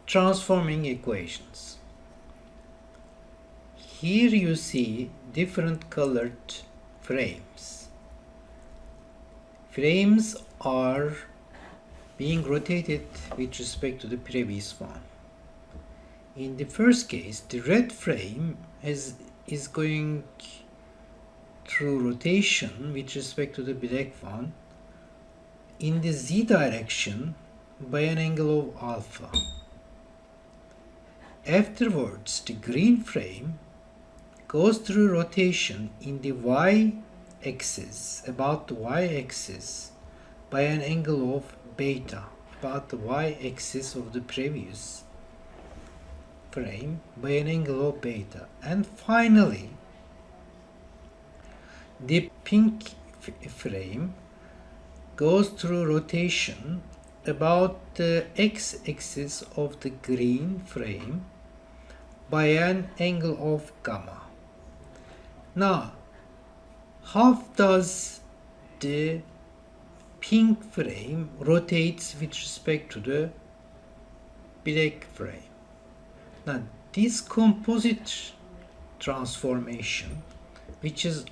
Transforming equations. Here you see different colored frames. Frames are being rotated with respect to the previous one. In the first case, the red frame is going through rotation with respect to the black one in the z direction by an angle of alpha. Afterwards, the green frame goes through rotation in the y-axis, about the y-axis, by an angle of beta, about the y-axis of the previous frame, by an angle of beta. And finally, the pink frame goes through rotation about the x-axis of the green frame by an angle of gamma. Now, how does the pink frame rotates with respect to the black frame? Now, this composite transformation, which is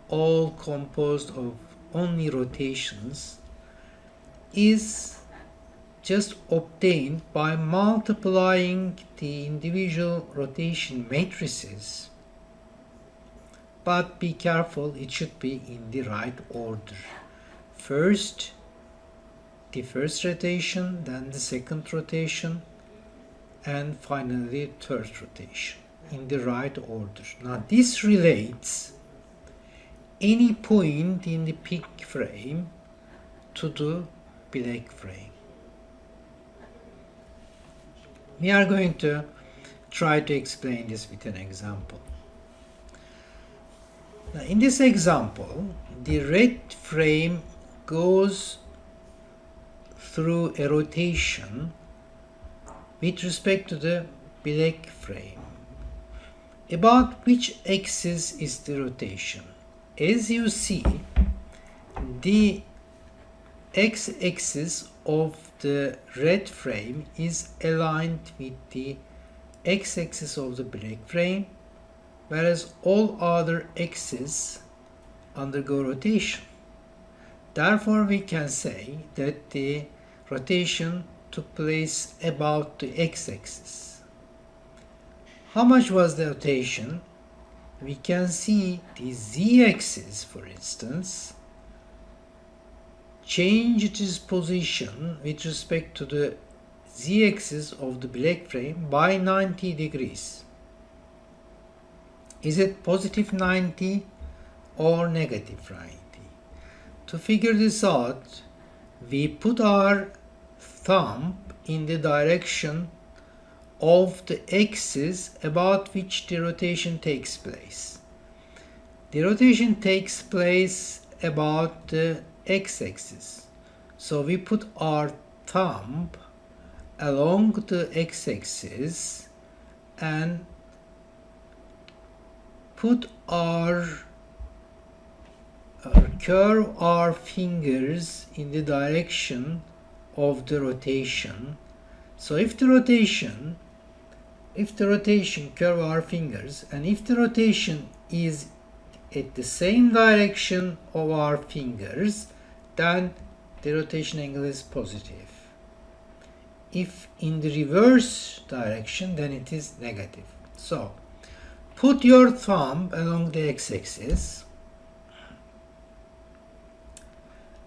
all composed of only rotations, is just obtained by multiplying the individual rotation matrices. But be careful, it should be in the right order. First, the first rotation, then the second rotation, and finally the third rotation, in the right order. Now this relates any point in the pink frame to the black frame. We are going to try to explain this with an example. Now, in this example, the red frame goes through a rotation with respect to the black frame. About which axis is the rotation? As you see, the x-axis of the red frame is aligned with the x-axis of the black frame, whereas all other axes undergo rotation. Therefore, we can say that the rotation took place about the x-axis. How much was the rotation? We can see the z-axis, for instance, changed its position with respect to the z-axis of the black frame by 90 degrees. Is it positive 90 or negative 90? To figure this out, we put our thumb in the direction of the axis about which the rotation takes place. The rotation takes place about the x-axis. So we put our thumb along the x-axis and curve our fingers in the direction of the rotation. So if the rotation curve our fingers, and if the rotation is at the same direction of our fingers, then the rotation angle is positive. If in the reverse direction, then it is negative. So put your thumb along the x-axis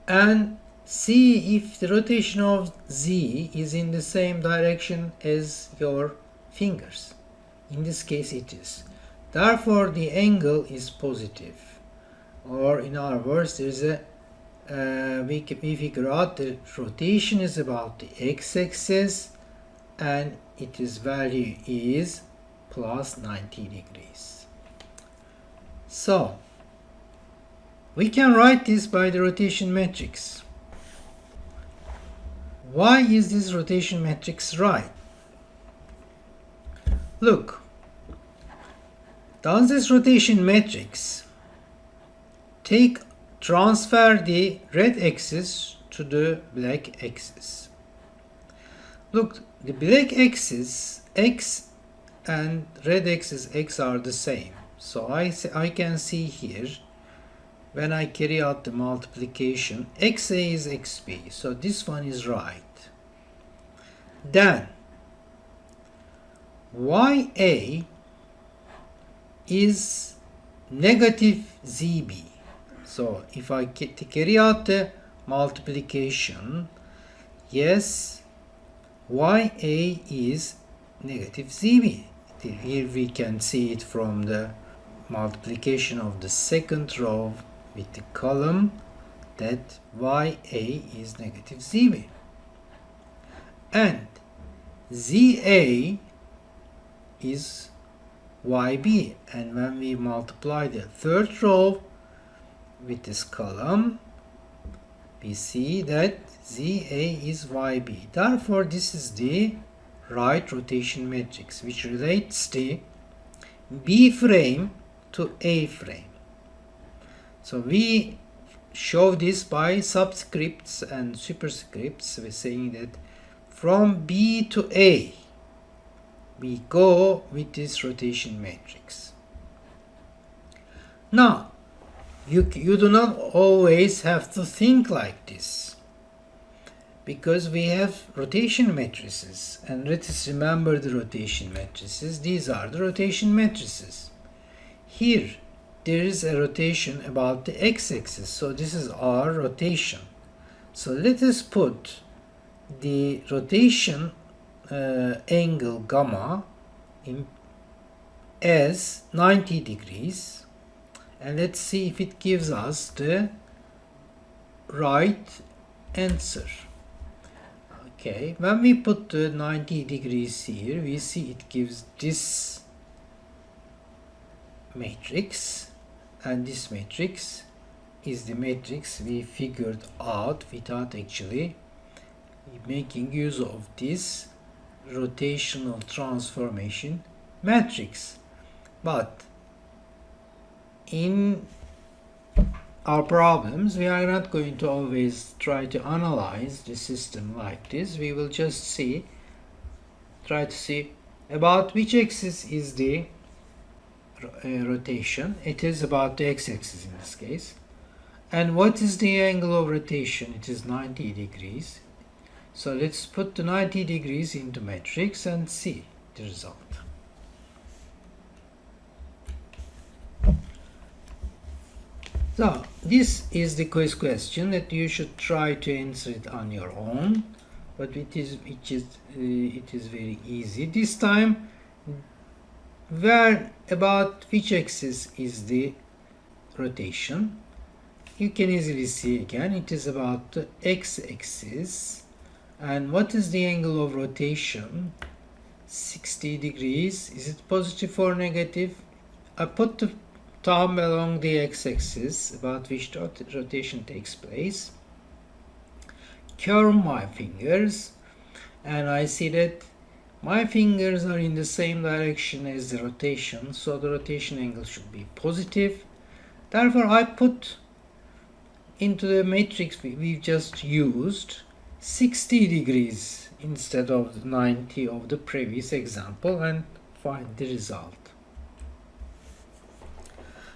and see if the rotation of z is in the same direction as your fingers. In this case it is. Therefore, the angle is positive. Or in other words, there is a we figure out the rotation is about the x-axis and its value is plus 90 degrees. So we can write this by the rotation matrix. Why is this rotation matrix right? Look, does this rotation matrix transfer the red axis to the black axis? Look, the black axis x and red axis x are the same. So I can see here, when I carry out the multiplication, xa is xb. So this one is right. Then ya is negative zb. So if I carry out the multiplication, yes, ya is negative zb. Here we can see it from the multiplication of the second row with the column that ya is negative zb. And za is yb. And when we multiply the third row with this column, we see that za is yb. Therefore, this is the right rotation matrix, which relates the B frame to A frame. So we show this by subscripts and superscripts. We're saying that from B to A, we go with this rotation matrix. Now, you do not always have to think like this, because we have rotation matrices, and let us remember the rotation matrices. These are the rotation matrices. Here there is a rotation about the x-axis, so this is our rotation. So let us put the rotation angle gamma as 90 degrees, and let's see if it gives us the right answer. Okay, when we put the 90 degrees here, we see it gives this matrix, and this matrix is the matrix we figured out without actually making use of this rotational transformation matrix. But in our problems, we are not going to always try to analyze the system like this. We will just try to see about which axis is the rotation. It is about the x-axis in this case. And what is the angle of rotation? It is 90 degrees. So let's put the 90 degrees into matrix and see the result. So this is the quiz question that you should try to answer it on your own, but it is very easy. This time, about which axis is the rotation? You can easily see again, it is about the x-axis. And what is the angle of rotation? 60 degrees. Is it positive or negative? I put the thumb along the x-axis about which rotation takes place. Curve my fingers, and I see that my fingers are in the same direction as the rotation, so the rotation angle should be positive. Therefore, I put into the matrix we've just used 60 degrees instead of the 90 of the previous example and find the result.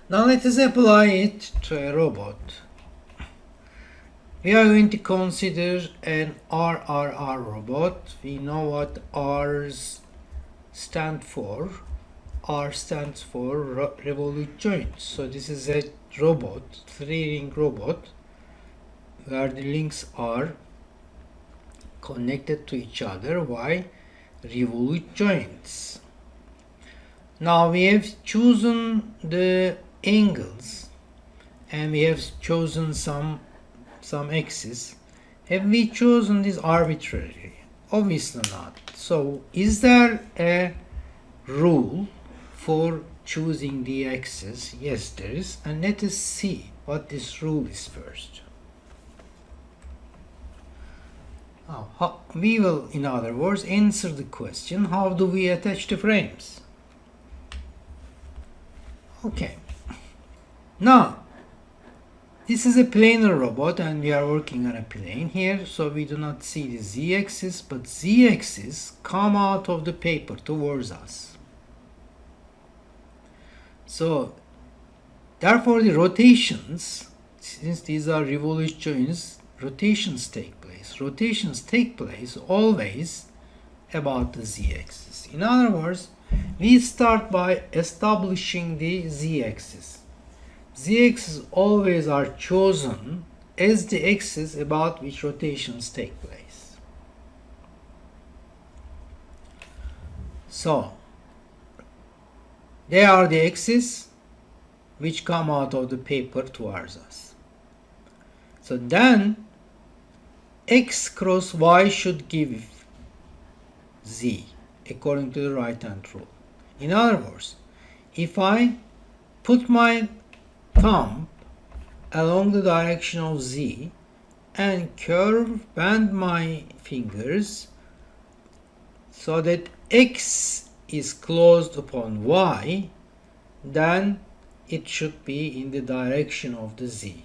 Now let us apply it to a robot. We are going to consider an RRR robot. We know what R's stand for. R stands for revolute joint. So this is a robot, 3-ring robot, where the links are connected to each other by revolute joints. Now we have chosen the angles and we have chosen some axes. Have we chosen this arbitrarily? Obviously not. So is there a rule for choosing the axis? Yes, there is, and let us see what this rule is first. We will, in other words, answer the question, how do we attach the frames? Okay. Now, this is a planar robot and we are working on a plane here, so we do not see the z-axis, but z-axis come out of the paper towards us. So, therefore the rotations, since these are revolution joints, rotations take place. Rotations take place always about the z-axis. In other words, we start by establishing the z-axis. Z-axis always are chosen as the axis about which rotations take place. So, they are the axes which come out of the paper towards us. So then x cross y should give z according to the right hand rule. In other words, if I put my thumb along the direction of z and bend my fingers so that x is closed upon y, then it should be in the direction of the z.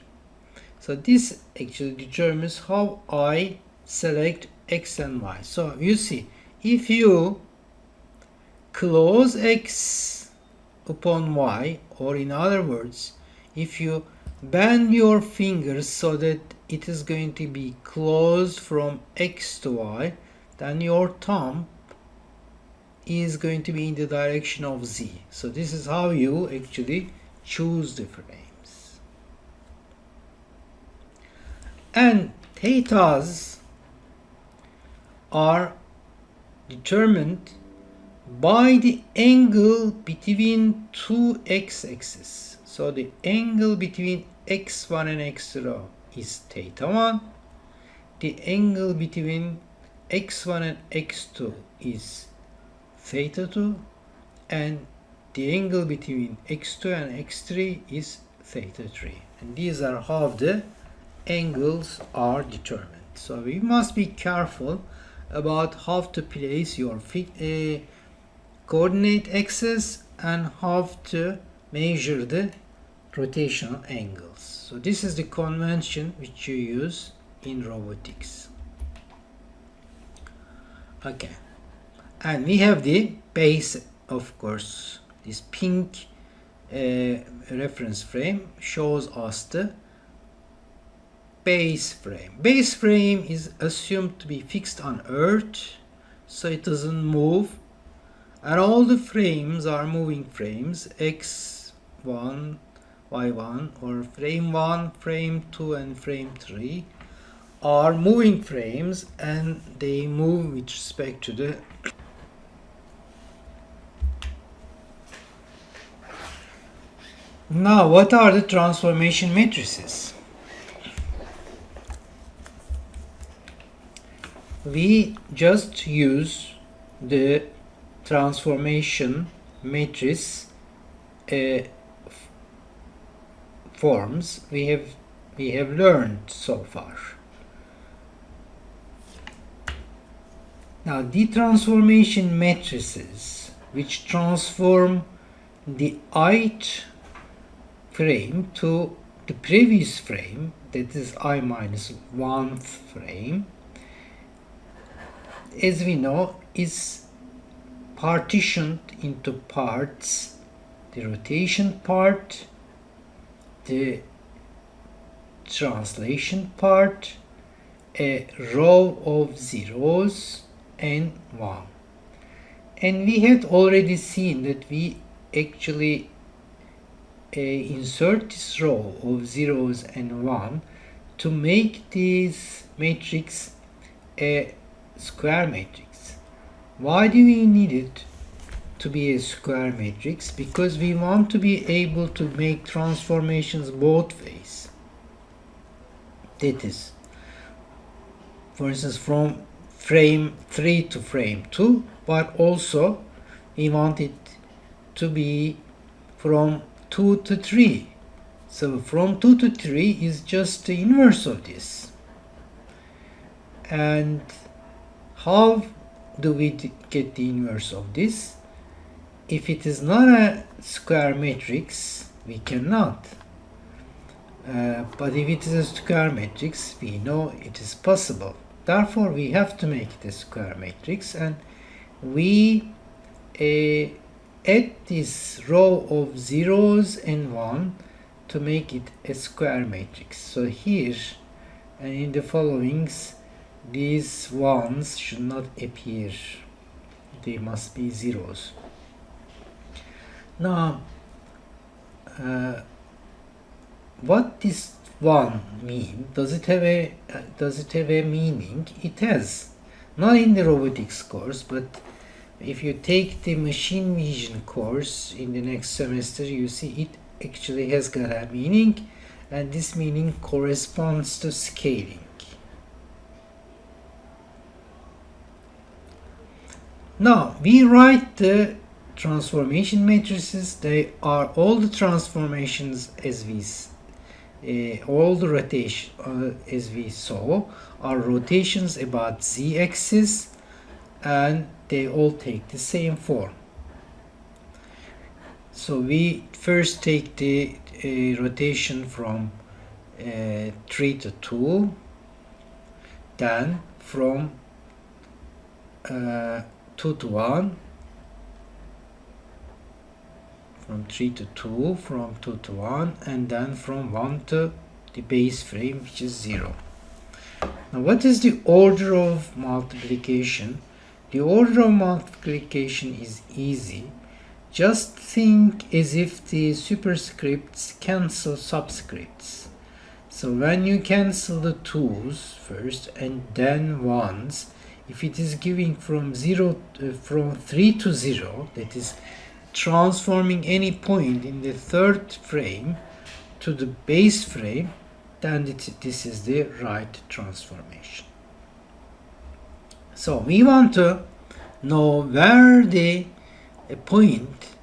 So this actually determines how I select x and y. So you see, if you close x upon y, or in other words, if you bend your fingers so that it is going to be closed from x to y, then your thumb is going to be in the direction of z. So this is how you actually choose the frames. And thetas are determined by the angle between two x-axes. So the angle between x1 and x0 is theta 1. The angle between x1 and x2 is theta 2. And the angle between x2 and x3 is theta 3. And these are how the angles are determined. So we must be careful about how to place your coordinate axis and how to measure the rotational angles. So this is the convention which you use in robotics. Okay, and we have the base, of course. This pink reference frame shows us the base frame. Base frame is assumed to be fixed on Earth, so it doesn't move, and all the frames are moving frames, x1, y1, or frame 1, frame 2, and frame 3 are moving frames, and they move with respect to the Now, what are the transformation matrices? We just use the transformation matrix forms we have learned so far. Now, the transformation matrices which transform the ith frame to the previous frame, that is I minus 1th frame, as we know, is partitioned into parts: the rotation part, the translation part, a row of zeros, and 1. And we had already seen that we actually insert this row of zeros and 1 to make this matrix a square matrix. Why do we need it? to be a square matrix because we want to be able to make transformations both ways. That is, for instance, from frame 3 to frame 2, but also we want it to be from 2 to 3. So from 2 to 3 is just the inverse of this. And how do we get the inverse of this? If it is not a square matrix, we cannot. But if it is a square matrix, we know it is possible. Therefore, we have to make it a square matrix, and we add this row of zeros and 1 to make it a square matrix. So here and in the followings, these ones should not appear. They must be zeros. Now, what this one mean? Does it have a meaning? It has. Not in the robotics course, but if you take the machine vision course in the next semester, you see it actually has got a meaning, and this meaning corresponds to scaling. Now we write the transformation matrices. They are all the transformations as all the rotation as we saw are rotations about z-axis, and they all take the same form. So we first take the rotation from 3 to 2, then from 2 to 1, from 3 to 2, from 2 to 1, and then from 1 to the base frame, which is 0. Now, what is the order of multiplication? The order of multiplication is easy. Just think as if the superscripts cancel subscripts. So when you cancel the 2's first and then 1's, if it is giving from 3 to 0, that is transforming any point in the third frame to the base frame, then this is the right transformation. So we want to know where the point,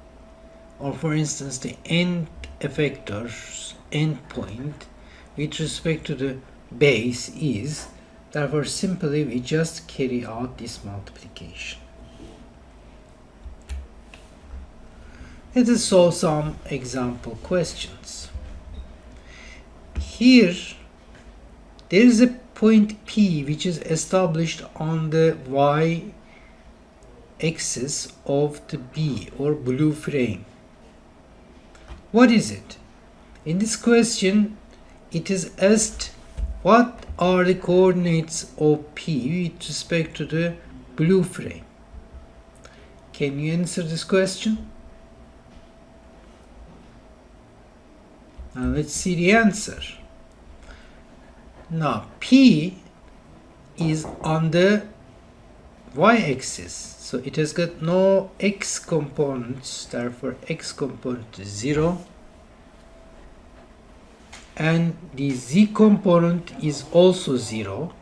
or for instance the end effector's end point with respect to the base is. Therefore, simply we just carry out this multiplication. Let us solve some example questions. Here there is a point P which is established on the y axis of the B or blue frame. What is it? In this question it is asked what are the coordinates of P with respect to the blue frame. Can you answer this question? Now let's see the answer. Now P is on the y-axis, so it has got no x components, therefore x component is 0, and the z component is also 0.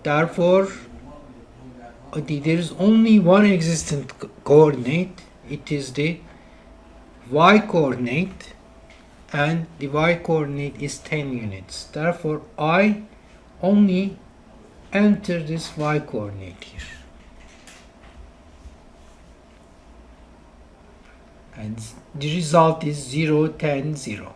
Therefore there is only one existent coordinate. It is the y coordinate, and the y coordinate is 10 units. Therefore I only enter this y coordinate here, and the result is 0, 10, 0.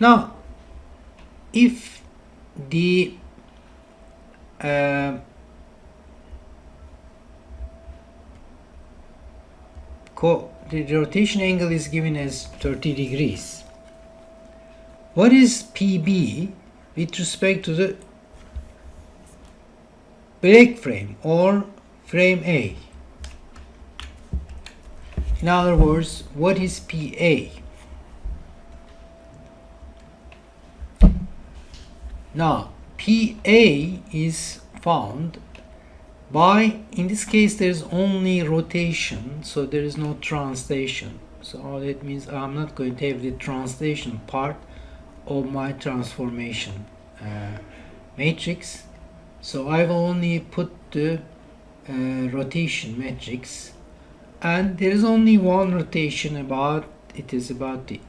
Now if the rotation angle is given as 30 degrees, what is PB with respect to the black frame or frame A? In other words, what is PA? Now, PA is found by, in this case, there is only rotation, so there is no translation. So that means I'm not going to have the translation part of my transformation matrix. So I will only put the rotation matrix, and there is only one rotation about it, is about the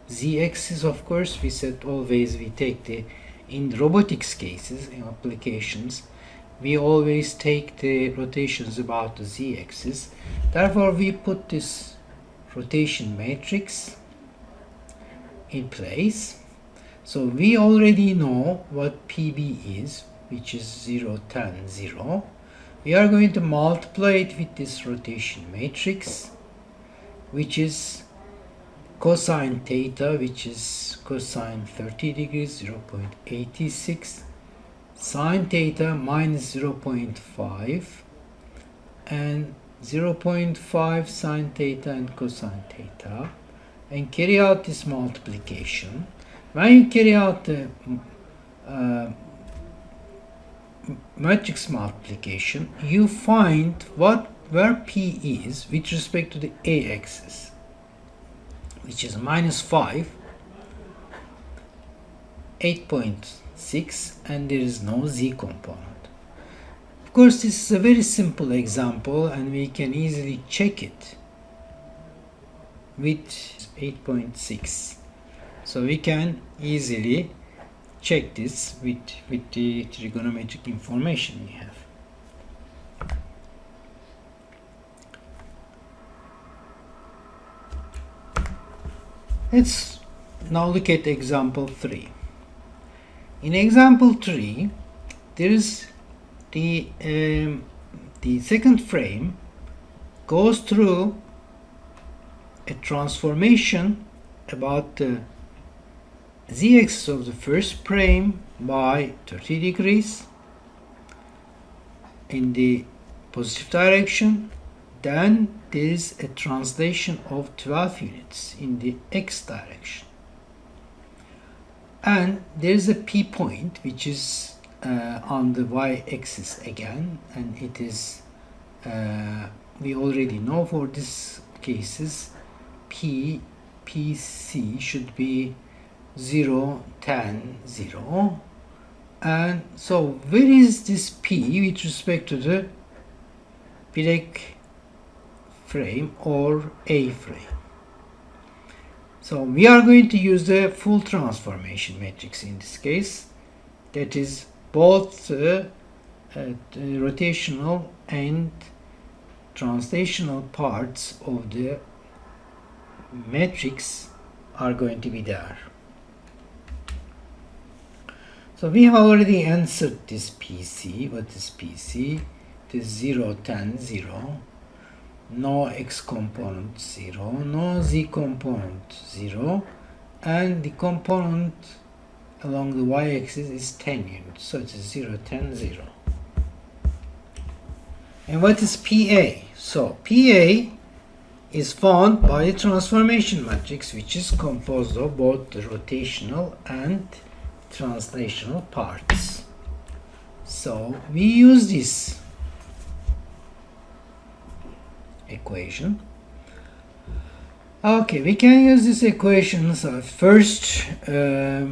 z-axis. Of course, we said always we take the, in robotics cases, in applications, we always take the rotations about the z-axis. Therefore, we put this rotation matrix in place. So we already know what PB is, which is 0, 10, 0. We are going to multiply it with this rotation matrix, which is cosine theta, which is cosine 30 degrees, 0.86, sine theta minus 0.5, and 0.5 sine theta and cosine theta, and carry out this multiplication. When you carry out the matrix multiplication, you find where P is with respect to the a-axis, which is minus 5, 8.6, and there is no z component. Of course, this is a very simple example, and we can easily check it with 8.6. So we can easily check this with the trigonometric information we have. Let's now look at example 3. In example 3, there is the second frame goes through a transformation about the z-axis of the first frame by 30 degrees in the positive direction. Then there is a translation of 12 units in the x direction, and there is a P point which is on the y-axis again, and it is we already know for this cases PC should be 0, 10, 0. And so where is this P with respect to the break frame or A frame? So we are going to use the full transformation matrix in this case, that is both the rotational and translational parts of the matrix are going to be there. So we have already answered this PC. What is PC? It is 0, 10, 0. No x component 0, no z component 0, and the component along the y-axis is 10 units. So it is 0, 10, 0. And what is PA? So PA is found by the transformation matrix, which is composed of both the rotational and translational parts. So we use this equation. Okay, we can use this equation. So first there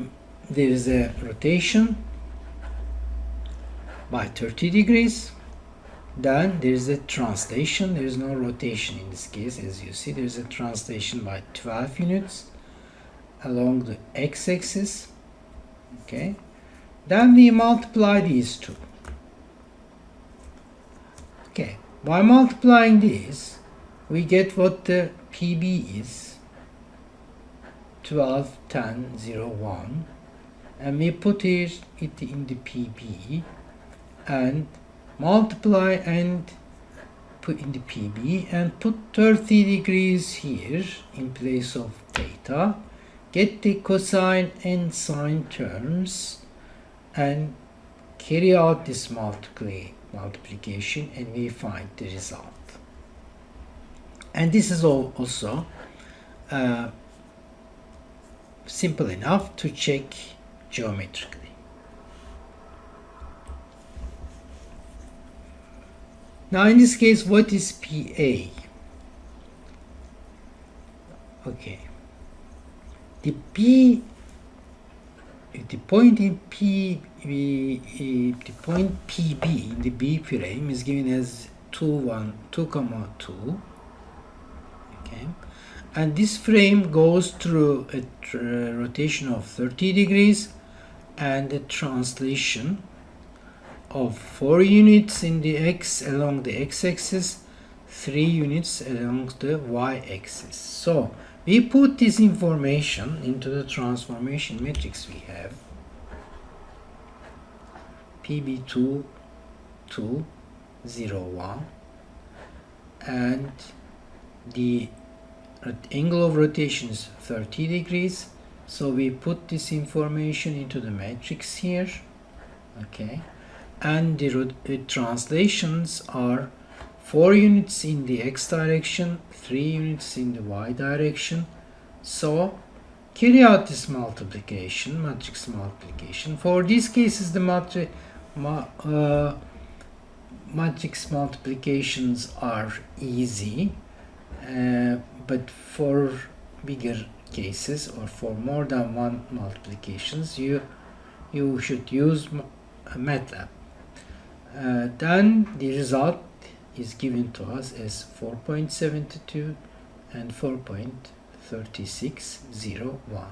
is a rotation by 30 degrees. Then there is a translation. There is no rotation in this case. As you see, there is a translation by 12 units along the x-axis. Okay, then we multiply these two. Okay, by multiplying these, we get what the PB is, 12, 10, 0, 1, and we put it in the PB and multiply and put in the PB and put 30 degrees here in place of theta. Get the cosine and sine terms and carry out this multiplication, and we find the result. And this is also simple enough to check geometrically. Now in this case, what is PA? Okay, the point in the point PB in the B frame is given as 2, 2, okay, and this frame goes through a rotation of 30 degrees and a translation of 4 units in the x along the x-axis, 3 units along the y-axis. So we put this information into the transformation matrix we have. PB2, 2, 0, 1, and the angle of rotation is 30 degrees. So we put this information into the matrix here, okay, and the translations are 4 units in the x direction, 3 units in the y direction. So carry out this multiplication, matrix multiplication. For these cases, the matrix multiplications are easy, but for bigger cases or for more than one multiplications, you should use MATLAB. Then the result is given to us as 4.72 and 4.3601.